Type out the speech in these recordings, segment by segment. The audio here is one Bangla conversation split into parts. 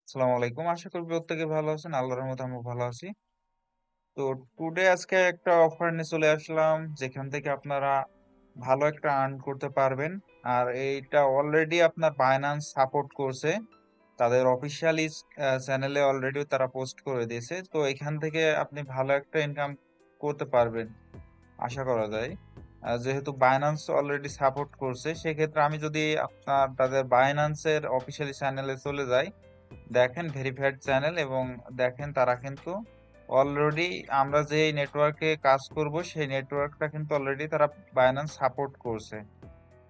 আসসালামু আলাইকুম। আশা করি প্রত্যেকে ভালো আছেন। আল্লাহর রহমতে আমিও ভালো আছি। তো আজকে একটা অফার নিয়ে চলে আসলাম যেখান থেকে আপনারা ভালো একটা আর্ন করতে পারবেন। আর এইটা অলরেডি আপনার বাইন্যান্স সাপোর্ট করছে। তাদের অফিসিয়ালি চ্যানেলে অলরেডি তারা পোস্ট করে দিয়েছে। তো এখান থেকে আপনি ভালো একটা ইনকাম করতে পারবেন আশা করা যায়। যেহেতু বাইন্যান্স অলরেডি সাপোর্ট করছে সেক্ষেত্রে আমি যদি আপনার তাদের বাইন্যান্সের অফিসিয়ালি চ্যানেলে চলে যাই, দেখেন ভেরিফাইড চ্যানেল এবং দেখেন তারা কিন্তু অলরেডি আমরা যে নেটওয়ার্কে কাজ করব সেই নেটওয়ার্কটা কিন্তু অলরেডি তারা বাইন্যান্স সাপোর্ট করছে।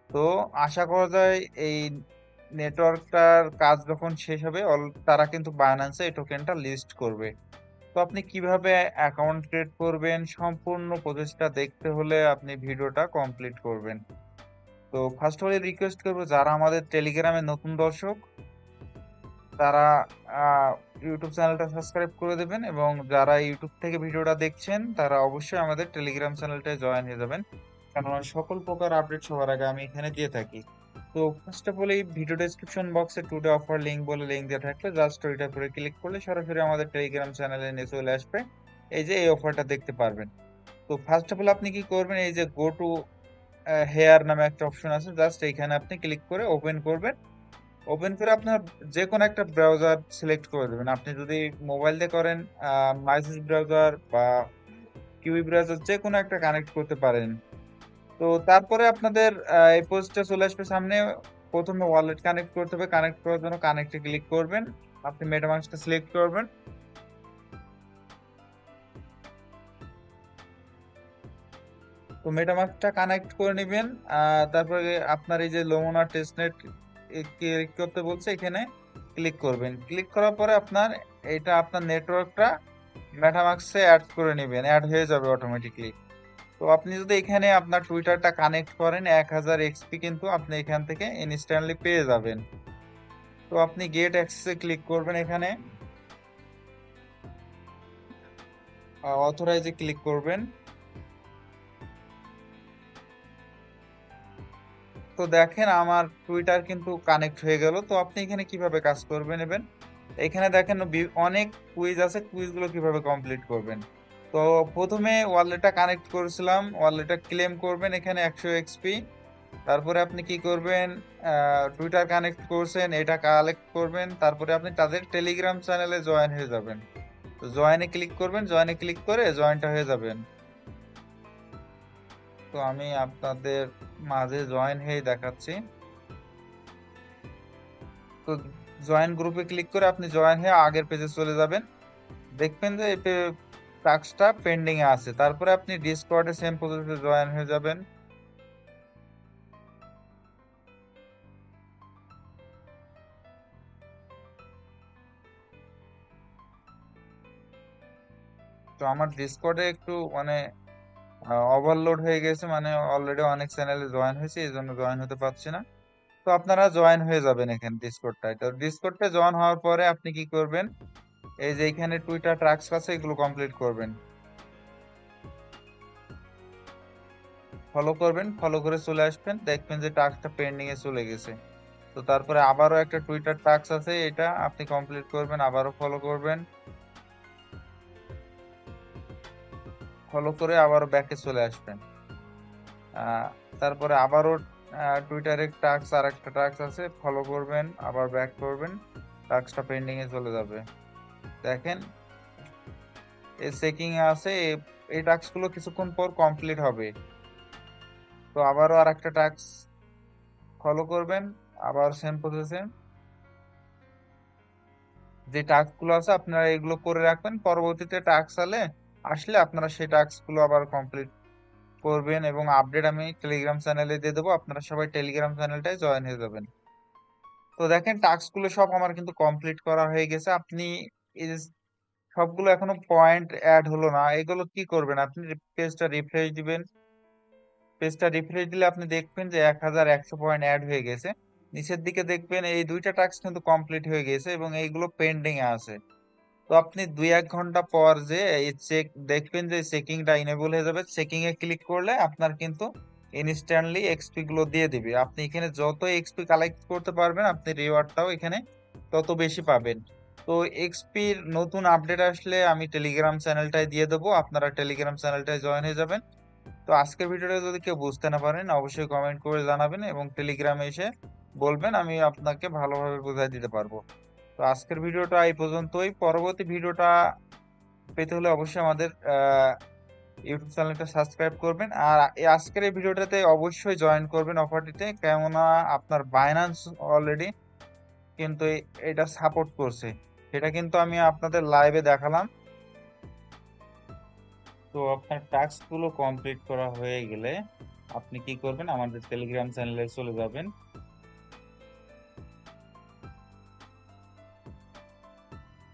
তো আশা করা যায় এই নেটওয়ার্কটার কাজ যখন শেষ হবে তারা কিন্তু বাইন্যান্সে এই টোকেনটা লিস্ট করবে। তো আপনি কিভাবে অ্যাকাউন্ট ক্রিয়েট করবেন সম্পূর্ণ প্রসেসটা দেখতে হলে আপনি ভিডিওটা কমপ্লিট করবেন। তো ফার্স্ট অফ অল রিকোয়েস্ট করবো যারা আমাদের টেলিগ্রামে নতুন দর্শক তারা ইউটিউব চ্যানেলটা সাবস্ক্রাইব করে দেবেন এবং যারা ইউটিউব থেকে ভিডিওটা দেখছেন তারা অবশ্যই আমাদের টেলিগ্রাম চ্যানেলটায় জয়েন হয়ে যাবেন, কেননা সকল প্রকার আপডেট সবার আগে আমি এখানে দিয়ে থাকি। তো ফার্স্ট অফ অল এই ভিডিও ডেসক্রিপশন বক্সে টুডে অফার লিংক বলে লিংক দিয়ে থাকলে জাস্ট ওইটা করে ক্লিক করলে সরাসরি আমাদের টেলিগ্রাম চ্যানেলে নিয়ে চলে আসবে। এই যে এই অফারটা দেখতে পারবেন। তো ফার্স্ট অফ অল আপনি কি করবেন, এই যে গো টু হেয়ার নামে একটা অপশন আছে, জাস্ট এইখানে আপনি ক্লিক করে ওপেন করবেন। ওপেন করে আপনার যে কোনো একটা ব্রাউজার সিলেক্ট করে দেবেন। আপনি যদি মোবাইল দিয়ে করেন মাইসেস ব্রাউজার বা কিউই ব্রাউজার যে কোনো একটা কানেক্ট করতে পারেন। তো তারপরে আপনাদের এই পোস্টটা চলে আসবে সামনে। প্রথমে ওয়ালেট কানেক্ট করতে হবে, কানেক্ট করার জন্য কানেক্টে ক্লিক করবেন। আপনি মেটামাস্কটা সিলেক্ট করবেন। তো মেটামাস্কটা কানেক্ট করে নেবেন। তারপরে আপনার এই যে লোমোনা টেস্টনেট ক্লিক করতে বলছে, এখানে ক্লিক করবেন। ক্লিক করার পরে আপনার এটা আপনার নেটওয়ার্কটা মেটামাস্কে অ্যাড করে নেবেন, অ্যাড হয়ে যাবে অটোমেটিকলি। তো আপনি যদি এখানে আপনার টুইটারটা কানেক্ট করেন 1000 এক্সপি কিন্তু আপনি এখান থেকে ইনস্ট্যান্টলি পেয়ে যাবেন। তো আপনি গেট অ্যাক্সেসে ক্লিক করবেন, এখানে অথরাইজে ক্লিক করবেন। তো দেখেন আমার টুইটার কিন্তু কানেক্ট হয়ে গেল। তো আপনি এখানে কিভাবে কাজ করবেন নেবেন, এখানে দেখেন অনেক কুইজ আছে, কুইজগুলো কিভাবে কমপ্লিট করবেন। তো প্রথমে ওয়ালেটটা কানেক্ট করেছিলাম, ওয়ালেটটা ক্লেম করবেন এখানে 100 এক্সপি। তারপরে আপনি কি করবেন, টুইটার কানেক্ট করছেন এটা কালেক্ট করবেন, তারপরে আপনি তাদের টেলিগ্রাম চ্যানেলে জয়েন হয়ে যাবেন। তো জয়েনে ক্লিক করবেন, জয়েনে ক্লিক করে জয়েনটা হয়ে যাবেন। তো আমি আপনাদের মাঝে জয়েন হয়ে দেখাচ্ছি। তো জয়েন গ্রুপে ক্লিক করে আপনি জয়েন হয়ে আগের পেজে চলে যাবেন। দেখবেন যে এই টাস্কটা পেন্ডিং এ আছে। তারপরে আপনি ডিসকর্ডে সেম প্রসেসে জয়েন হয়ে যাবেন। তো আমার ডিসকর্ডে একটু মানে ওভারলোড হয়ে গেছে, মানে অলরেডি অনেক চ্যানেলে জয়েন হয়েছে, এই জন্য জয়েন হতে পারছি না। তো আপনারা জয়েন হয়ে যাবেন এখানে ডিসকর্ডটায়। তো ডিসকর্ডে জয়েন হওয়ার পরে আপনি কি করবেন, এই যে এখানে টুইটার টাস্ক আছে এগুলো কমপ্লিট করবেন। ফলো করবেন, ফলো করে চলে আসবেন, দেখবেন যে টাস্কটা পেন্ডিং এ চলে গেছে। তো তারপরে আবারও একটা টুইটার টাস্ক আছে, এটা আপনি কমপ্লিট করবেন, আবারও ফলো করবেন। ফলো করে আবারও ব্যাকে চলে আসবেন। আহ, তারপরে আবারও টুইটারে টাস্ক আর একটা টাস্ক আছে, ফলো করবেন, আবার ব্যাক করবেন, টাস্কটা পেন্ডিং এ চলে যাবে। দেখেন এই চেকিং এ আছে, এই টাস্ক গুলো কিছুক্ষণ পর কমপ্লিট হবে। তো আবারও আর একটা টাস্ক ফলো করবেন, আবার সেম প্রসেসে যে টাস্ক গুলো আছে আপনারা এগুলো করে রাখবেন, পরবর্তীতে টাস্ক আসলে আপনারা সেই টাস্ক গুলো আবার কমপ্লিট করবেন এবং আপডেট আমি টেলিগ্রাম চ্যানেলে দিয়ে দেবো, আপনারা সবাই টেলিগ্রাম চ্যানেলটায় জয়েন হয়ে যাবেন। তো দেখেন টাস্ক গুলো সব আমার কিন্তু কমপ্লিট করা হয়ে গেছে। আপনি এই যে সবগুলো এখনো পয়েন্ট অ্যাড হলো না, এগুলো কি করবেন, আপনি পেজটা রিফ্রেশ দিবেন। পেজটা রিফ্রেশ দিলে আপনি দেখবেন যে 1100 পয়েন্ট অ্যাড হয়ে গেছে। নিচের দিকে দেখবেন এই দুইটা টাস্ক কিন্তু কমপ্লিট হয়ে গেছে এবং এইগুলো পেন্ডিং এ আছে। তো আপনি 2-1 ঘন্টা পর যে এই চেক দেখবেন যে চেকিংটা ইনেবল হয়ে যাবে, চেকিং এ ক্লিক করলে আপনার কিন্তু ইনস্ট্যান্টলি এক্সপি গুলো দিয়ে দিবে। আপনি এখানে যত এক্সপি কালেক্ট করতে পারবেন আপনি রিওয়ার্ডটাও এখানে তত বেশি পাবেন। তো এক্সপির নতুন আপডেট আসলে আমি টেলিগ্রাম চ্যানেলটায় দিয়ে দেবো, আপনারা টেলিগ্রাম চ্যানেলটায় জয়েন হয়ে যাবেন। তো আজকের ভিডিওটা যদি কেউ বুঝতে না পারেন অবশ্যই কমেন্ট করে জানাবেন এবং টেলিগ্রামে এসে বলবেন, আমি আপনাকে ভালোভাবে বুঝাই দিতে পারবো। তো আজকের ভিডিওটা এই পর্যন্তই। পরবর্তী ভিডিওটা পেতে হলে অবশ্যই আমাদের ইউটিউব চ্যানেলটা সাবস্ক্রাইব করবেন। আর আজকের এই ভিডিওটাতে অবশ্যই জয়েন করবেন অফারটিতে, কেননা আপনার বাইন্যান্স অলরেডি কিন্তু এটা সাপোর্ট করছে, সেটা কিন্তু আমি আপনাদের লাইভে দেখালাম। তো আপনার টাস্ক গুলো কমপ্লিট করা হয়ে গেলে আপনি কি করবেন, আমাদের টেলিগ্রাম চ্যানেলে চলে যাবেন।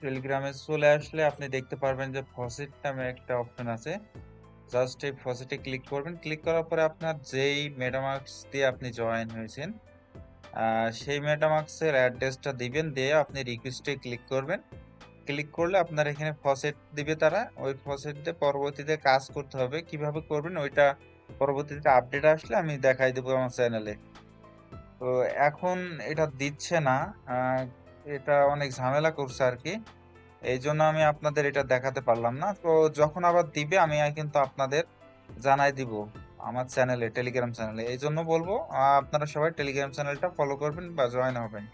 টেলিগ্রামে চলে আসলে আপনি দেখতে পারবেন যে ফসিট নামে একটা অপশন আছে। জাস্ট এই ফসিটে ক্লিক করবেন। ক্লিক করার পরে আপনার যেই মেটামাস্ক দিয়ে আপনি জয়েন হয়েছেন সেই মেটামাস্কের অ্যাড্রেসটা দিবেন, দিয়ে আপনি রিকোয়েস্টে ক্লিক করবেন। ক্লিক করলে আপনার এখানে ফসেট দিবে তারা, ওই ফসেট দিয়ে পরবর্তীতে কাজ করতে হবে। কিভাবে করবেন ওইটা পরবর্তীতে আপডেট আসলে আমি দেখাই দেবো আমার চ্যানেলে। তো এখন এটা দিচ্ছে না, এটা অনেক ঝামেলা করছে আর কি, এই জন্য আমি আপনাদের এটা দেখাতে পারলাম না। তো যখন আবার দিবে আমি কিন্তু আপনাদের জানাই দিব আমার চ্যানেলে, টেলিগ্রাম চ্যানেলে। এই জন্য বলবো আপনারা সবাই টেলিগ্রাম চ্যানেলটা ফলো করবেন বা জয়েন হবেন।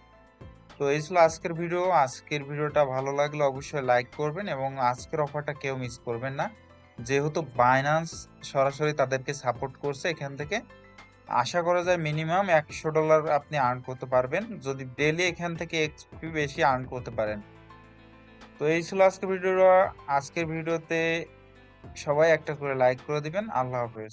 তো এই ছিল আজকের ভিডিও। আজকের ভিডিওটা ভালো লাগলে অবশ্যই লাইক করবেন এবং আজকের অফারটা কেউ মিস করবেন না, যেহেতু বাইন্যান্স সরাসরি তাদেরকে সাপোর্ট করছে। এখান থেকে আশা করা যায় মিনিমাম $100 আপনি আর্ন করতে পারবেন যদি ডেলি এখান থেকে এক্সপি বেশি আর্ন করতে পারেন। তো এই ছিল আজকের ভিডিওটা। আজকের ভিডিওতে সবাই একটা করে লাইক করে দিবেন। আল্লাহ হাফেজ।